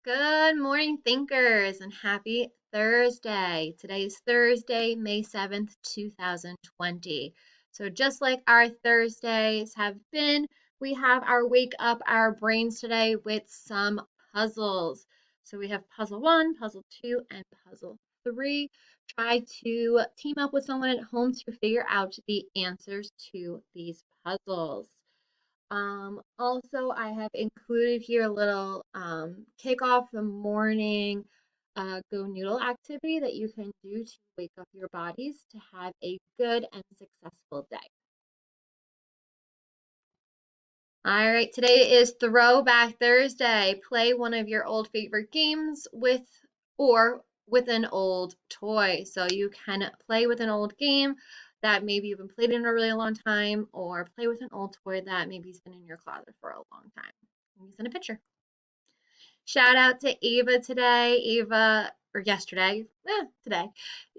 Good morning, thinkers, and happy Thursday. Today's Thursday, May 7th, 2020. So, just like our Thursdays have been, we have our wake up our brains today with some puzzles. So, we have puzzle one, puzzle two, and puzzle three. Try to team up with someone at home to figure out the answers to these puzzles. Also, I have included here a little kick off the morning Go Noodle activity that you can do to wake up your bodies to have a good and successful day. All right, today is Throwback Thursday. Play one of your old favorite games with an old toy. So you can play with an old game that maybe you've been played in a really long time, or play with an old toy that maybe has been in your closet for a long time. You send a picture. Shout out to Ava today. Ava, or yesterday, today,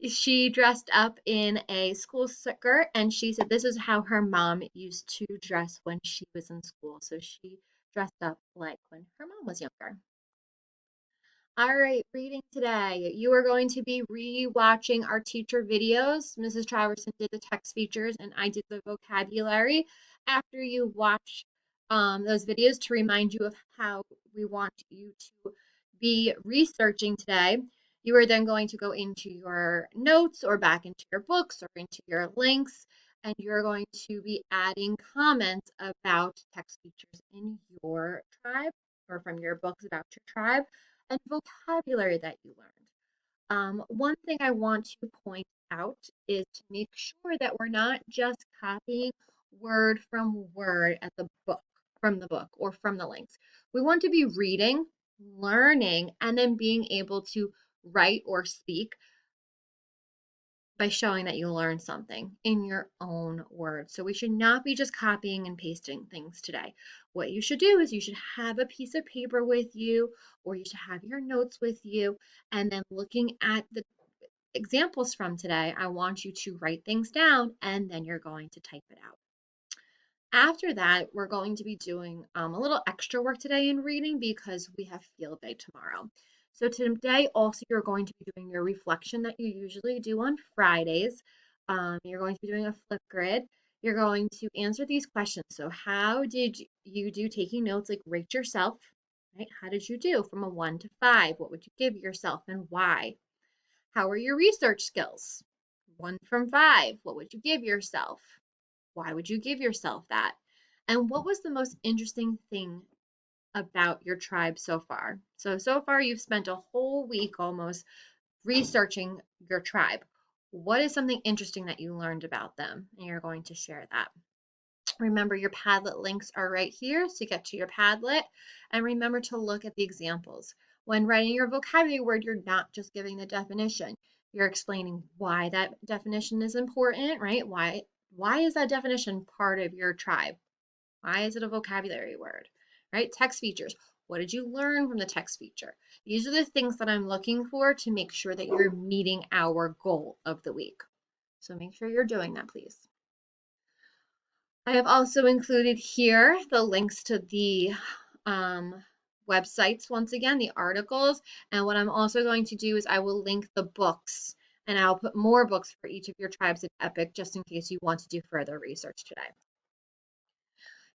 she dressed up in a school skirt and she said this is how her mom used to dress when she was in school. So she dressed up like when her mom was younger. All right, reading today. You are going to be re-watching our teacher videos. Mrs. Traverson did the text features and I did the vocabulary. After you watch those videos to remind you of how we want you to be researching today, you are then going to go into your notes or back into your books or into your links, and you're going to be adding comments about text features in your tribe or from your books about your tribe and vocabulary that you learned. One thing I want to point out is to make sure that we're not just copying word from word at the book, from the book or from the links. We want to be reading, learning, and then being able to write or speak by showing that you learned something in your own words. So we should not be just copying and pasting things today. What you should do is you should have a piece of paper with you, or you should have your notes with you, and then looking at the examples from today, I want you to write things down and then you're going to type it out. After that, we're going to be doing a little extra work today in reading because we have field day tomorrow. So today also you're going to be doing your reflection that you usually do on Fridays. You're going to be doing a Flipgrid. You're going to answer these questions. So how did you do taking notes? Like rate yourself, right? How did you do from a 1 to 5? What would you give yourself and why? How are your research skills? 1 from 5. What would you give yourself? Why would you give yourself that? And what was the most interesting thing about your tribe so far? So far you've spent a whole week almost researching your tribe. What is something interesting that you learned about them? And you're going to share that. Remember, your Padlet links are right here, so get to your Padlet. And remember to look at the examples. When writing your vocabulary word, you're not just giving the definition. You're explaining why that definition is important, right? Why is that definition part of your tribe? Why is it a vocabulary word, right? Text features. What did you learn from the text feature? These are the things that I'm looking for to make sure that you're meeting our goal of the week. So make sure you're doing that, please. I have also included here the links to the websites, once again, the articles. And what I'm also going to do is I will link the books and I'll put more books for each of your tribes at EPIC just in case you want to do further research today.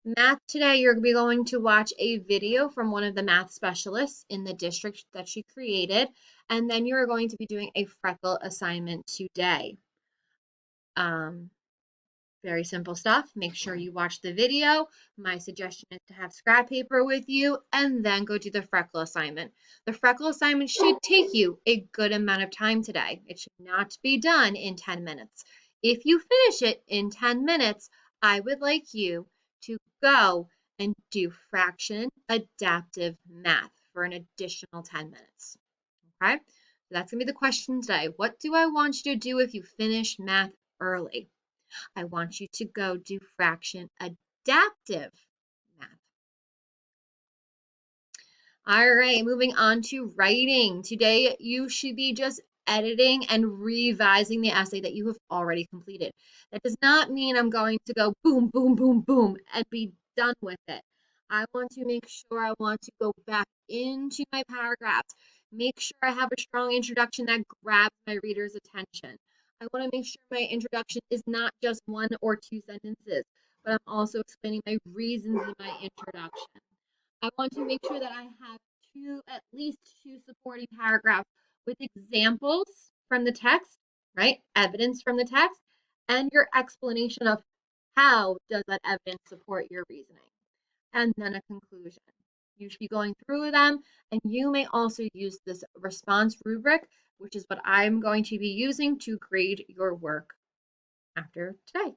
Math today, you're going to watch a video from one of the math specialists in the district that she created, and then you're going to be doing a freckle assignment today. Very simple stuff. Make sure you watch the video. My suggestion is to have scrap paper with you and then go do the freckle assignment. The freckle assignment should take you a good amount of time today. It should not be done in 10 minutes. If you finish it in 10 minutes, I would like you to go and do fraction adaptive math for an additional 10 minutes. Okay? So that's going to be the question today. What do I want you to do if you finish math early? I want you to go do fraction adaptive math. All right, moving on to writing. Today, you should be just editing and revising the essay that you have already completed. That does not mean I'm going to go boom, boom, boom, boom, and be done with it. I want to make sure I want to go back into my paragraphs, make sure I have a strong introduction that grabs my reader's attention. I want to make sure my introduction is not just one or two sentences, but I'm also explaining my reasons in my introduction. I want to make sure that I have at least two supporting paragraphs with examples from the text, right? Evidence from the text, and your explanation of how does that evidence support your reasoning, and then a conclusion. You should be going through them, and you may also use this response rubric, which is what I'm going to be using to grade your work after today.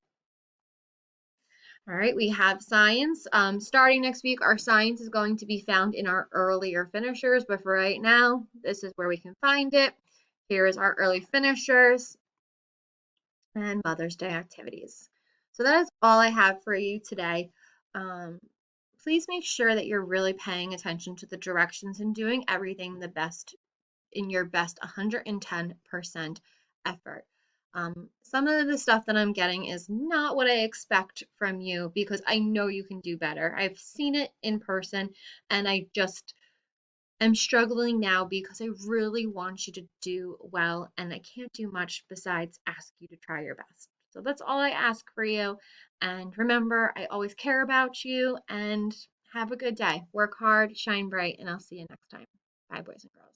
All right, we have science. Starting next week, our science is going to be found in our earlier finishers, but for right now, this is where we can find it. Here is our early finishers and Mother's Day activities. So that is all I have for you today. Please make sure that you're really paying attention to the directions and doing everything the best in your best 110% effort. Some of the stuff that I'm getting is not what I expect from you because I know you can do better. I've seen it in person and I just am struggling now because I really want you to do well and I can't do much besides ask you to try your best. So that's all I ask for you. And remember, I always care about you and have a good day. Work hard, shine bright, and I'll see you next time. Bye, boys and girls.